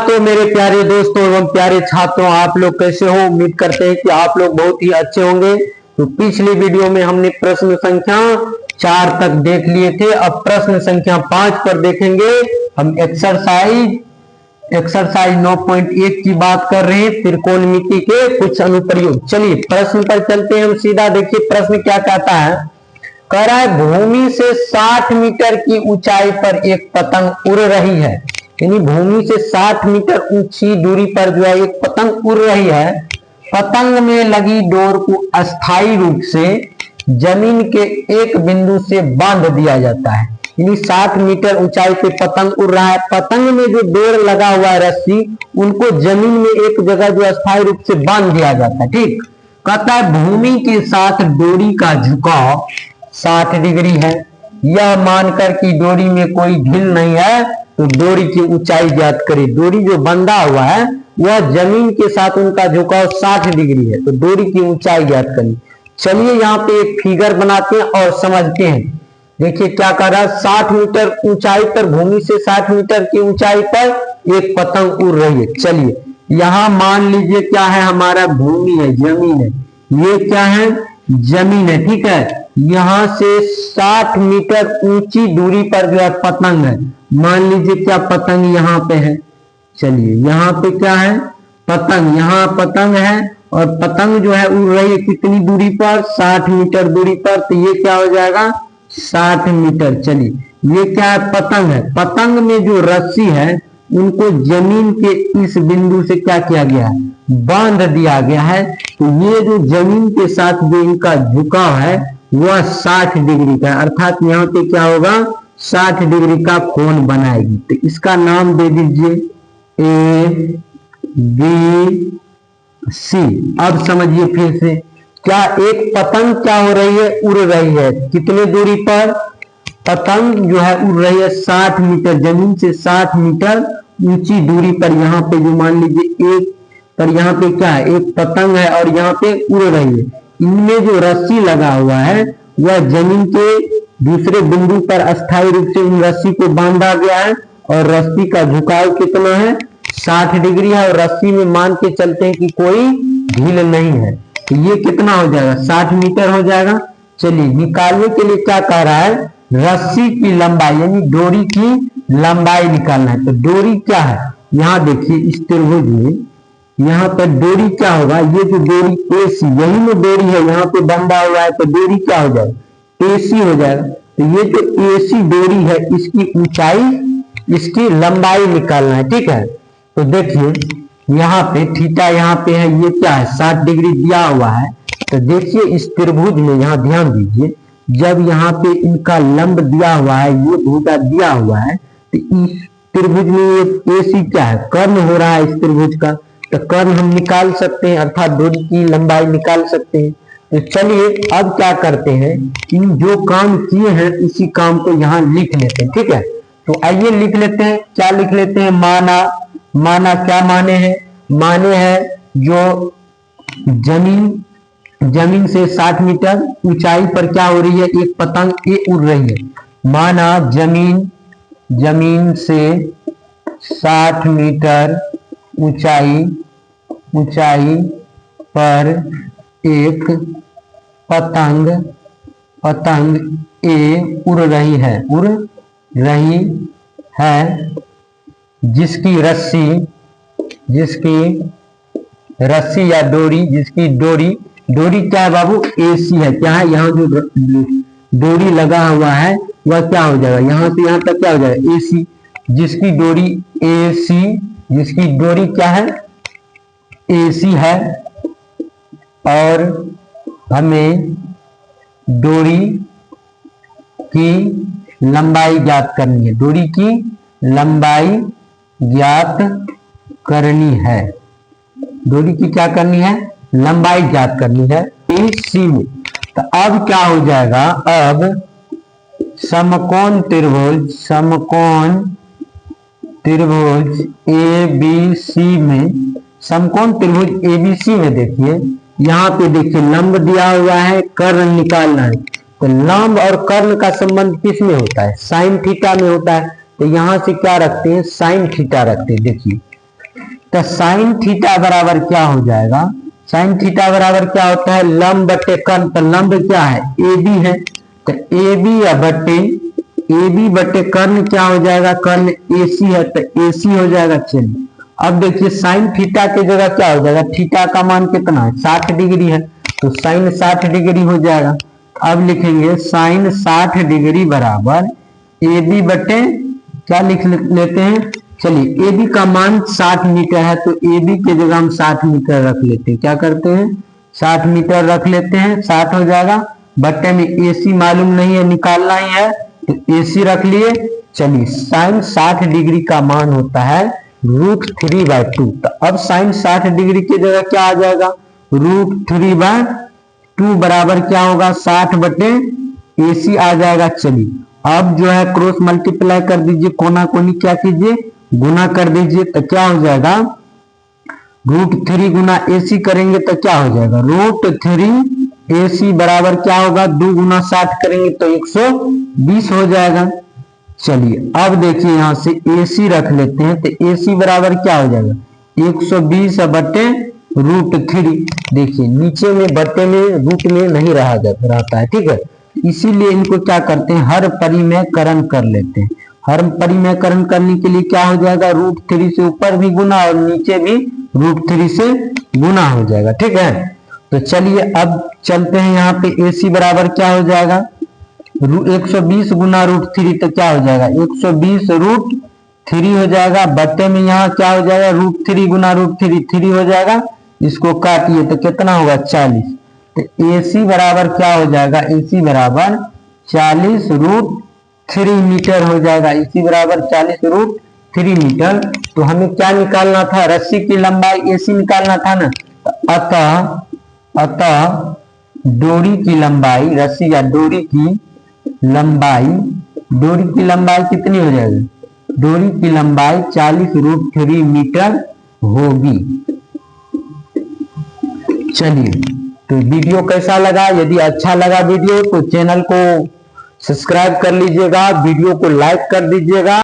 तो मेरे प्यारे दोस्तों एवं प्यारे छात्रों, आप लोग कैसे हो? उम्मीद करते हैं कि आप लोग बहुत ही अच्छे होंगे। तो पिछली वीडियो में हमने प्रश्न संख्या 4 तक देख लिए थे। अब प्रश्न संख्या 5 पर देखेंगे। हम एक्सरसाइज 9.1 की बात कर रहे हैं, त्रिकोणमिति के कुछ अनुप्रयोग। चलिए प्रश्न पर चलते हैं हम सीधा। देखिए प्रश्न क्या कहता है। कह रहा है भूमि से 60 मीटर की ऊंचाई पर एक पतंग उड़ रही है। यानी भूमि से 60 मीटर ऊंची दूरी पर जो है एक पतंग उड़ रही है। पतंग में लगी डोर को अस्थायी रूप से जमीन के एक बिंदु से बांध दिया जाता है। यानी 60 मीटर ऊंचाई पे पतंग उड़ रहा है। पतंग में जो डोर लगा हुआ है, रस्सी, उनको जमीन में एक जगह जो अस्थायी रूप से बांध दिया जाता है। ठीक, कहता है भूमि के साथ डोरी का झुकाव 60 डिग्री है। यह मानकर कि डोरी में कोई ढील नहीं है तो डोरी की ऊंचाई ज्ञात करें। डोरी जो बंधा हुआ है वह जमीन के साथ उनका झुकाव 60 डिग्री है, तो डोरी की ऊंचाई ज्ञात करें। चलिए यहाँ पे एक फिगर बनाते हैं और समझते हैं। देखिए क्या कर रहा है। 60 मीटर ऊंचाई पर, भूमि से 60 मीटर की ऊंचाई पर एक पतंग उड़ रही है। चलिए यहाँ मान लीजिए क्या है, हमारा भूमि है, जमीन है। ये क्या है, जमीन है। ठीक है, यहां से 60 मीटर ऊंची दूरी पर जो है पतंग है। मान लीजिए क्या पतंग यहाँ पे है। चलिए यहाँ पे क्या है, पतंग, यहाँ पतंग है और पतंग जो है उड़ रही है कितनी दूरी पर, 60 मीटर दूरी पर। तो ये क्या हो जाएगा, 60 मीटर। चलिए ये क्या है, पतंग है। पतंग में जो रस्सी है उनको जमीन के इस बिंदु से क्या किया गया है, बांध दिया गया है। तो ये जो जमीन के साथ जो इनका झुकाव है वह 60 डिग्री का, अर्थात यहाँ पे क्या होगा, 60 डिग्री का कोण बनाएगी। तो इसका नाम दे दीजिए ए बी सी। अब समझिए फिर से, क्या एक पतंग क्या हो रही है, उड़ रही है कितने दूरी पर, पतंग जो है उड़ रही है 60 मीटर, जमीन से 60 मीटर ऊंची दूरी पर। यहाँ पे जो मान लीजिए एक पर, यहाँ पे क्या है, एक पतंग है और यहाँ पे उड़ रही है। इनमें जो रस्सी लगा हुआ है वह जमीन के दूसरे बिंदु पर अस्थायी रूप से इन रस्सी को बांधा गया है और रस्सी का झुकाव कितना है, 60 डिग्री है। और रस्सी में मान के चलते हैं कि कोई ढील नहीं है। तो ये कितना हो जाएगा, 60 मीटर हो जाएगा। चलिए निकालने के लिए क्या कह रहा है, रस्सी की लंबाई यानी डोरी की लंबाई निकालना है। तो डोरी क्या है, यहाँ देखिए इस त्रिभुज में यहाँ पर डोरी क्या होगा, ये जो डोरी AC, यही में डोरी है, यहाँ पे बंधा हुआ है, तो डोरी क्या हो जाएगा, AC हो जाएगा। तो ये जो AC डोरी है इसकी ऊंचाई, इसकी लंबाई निकालना है। ठीक है, तो देखिए यहाँ पे थीटा यहाँ पे है, ये क्या है, 60 डिग्री दिया हुआ है। तो देखिए इस त्रिभुज में, यहाँ ध्यान दीजिए, जब यहाँ पे इनका लंब दिया हुआ है, ये भुजा दिया हुआ है, तो इस त्रिभुज में ये AC क्या है, कर्ण हो रहा है इस त्रिभुज का। तो कर्ण हम निकाल सकते हैं, अर्थात डोरी की लंबाई निकाल सकते हैं। तो चलिए अब क्या करते हैं, इन जो काम किए हैं इसी काम को यहाँ लिख लेते हैं। ठीक है, तो आइए लिख लेते हैं। क्या लिख लेते हैं, माना। माना क्या माने हैं, माने हैं जो जमीन से 60 मीटर ऊंचाई पर क्या हो रही है, एक पतंग ये उड़ रही है। माना जमीन से 60 मीटर ऊंचाई पर एक पतंग ए उड़ रही है, जिसकी रस्सी या डोरी, डोरी क्या है बाबू, AC है। क्या है, यहाँ जो डोरी लगा हुआ है वह क्या हो जाएगा, यहाँ से यहाँ तक क्या हो जाएगा, AC, जिसकी डोरी AC, जिसकी डोरी क्या है, AC है। और हमें डोरी की लंबाई ज्ञात करनी है, डोरी की लंबाई ज्ञात करनी है, डोरी की क्या करनी है, लंबाई ज्ञात करनी है AC में। तो अब क्या हो जाएगा, अब समकोण त्रिभुज ABC में, समकोण त्रिभुज ABC में देखिए, यहाँ पे देखिए लंब दिया हुआ है, कर्ण निकालना है। तो लंब और कर्ण का संबंध किस में होता है, साइन थीटा में होता है। तो यहां से क्या रखते हैं, साइन थीटा रखते हैं। देखिए तो साइन थीटा बराबर क्या हो जाएगा, साइन थीटा बराबर क्या होता है, लंब बटे कर्ण। तो लंब क्या है, ए बी है, तो ए बी बटे कर्ण क्या हो जाएगा, कर्ण ए सी है, तो ए सी हो जाएगा। चलिए अब देखिए साइन थीटा की जगह क्या हो जाएगा, थीटा का मान कितना है, 60 डिग्री है, तो साइन 60 डिग्री हो जाएगा। अब लिखेंगे साइन 60 डिग्री बराबर ए बी बटे क्या लिख लेते हैं, चलिए ए बी का मान 60 मीटर है, तो ए बी की जगह हम 60 मीटर रख लेते हैं। क्या करते हैं, 60 मीटर रख लेते हैं, 60 हो जाएगा। बट्टे में ए सी मालूम नहीं है, निकालना ही है, तो ए सी रख लिए। चलिए साइन 60 डिग्री का मान होता है √3/2। तो अब साइन 60 डिग्री की जगह क्या आ जाएगा, √3/2 बराबर क्या होगा, 60 बटे ए सी आ जाएगा। चलिए अब जो है क्रॉस मल्टीप्लाई कर दीजिए, कोना कोनी क्या कीजिए, गुना कर दीजिए, तो क्या हो जाएगा, √3 गुना ए सी करेंगे तो क्या हो जाएगा, √3 ए सी बराबर क्या होगा, 2 गुना 60 करेंगे तो 120 हो जाएगा। चलिए अब देखिए यहां से ए सी रख लेते हैं, तो ए सी बराबर क्या हो जाएगा, 120 बटे √3। देखिए नीचे में बट्टे में रूट में नहीं रहता है, ठीक है, इसीलिए इनको क्या करते हैं, हर परिमेयकरण कर लेते हैं। हर परिमेयकरण करने के लिए क्या हो जाएगा, √3 से ऊपर भी गुना और नीचे भी √3 से गुना हो जाएगा, ठीक है। तो चलिए अब चलते हैं, यहाँ पे ए सी बराबर क्या हो जाएगा, 120 गुना √3, तो क्या हो जाएगा, 120 √3 हो जाएगा। बट्टे में यहाँ क्या हो जाएगा, √3 गुना √3 3 हो जाएगा, इसको काटिए तो कितना होगा, 40। तो ए सी बराबर क्या हो जाएगा, ए सी बराबर 40 √3 मीटर हो जाएगा। ए सी बराबर 40 √3 मीटर। तो हमें क्या निकालना था, रस्सी की लंबाई ए सी निकालना था ना, तो अतः डोरी की लंबाई, रस्सी या डोरी की लंबाई कितनी हो जाएगी, डोरी की लंबाई 40 √3 मीटर होगी। चलिए तो वीडियो कैसा लगा, यदि अच्छा लगा वीडियो तो चैनल को सब्सक्राइब कर लीजिएगा, वीडियो को लाइक कर दीजिएगा।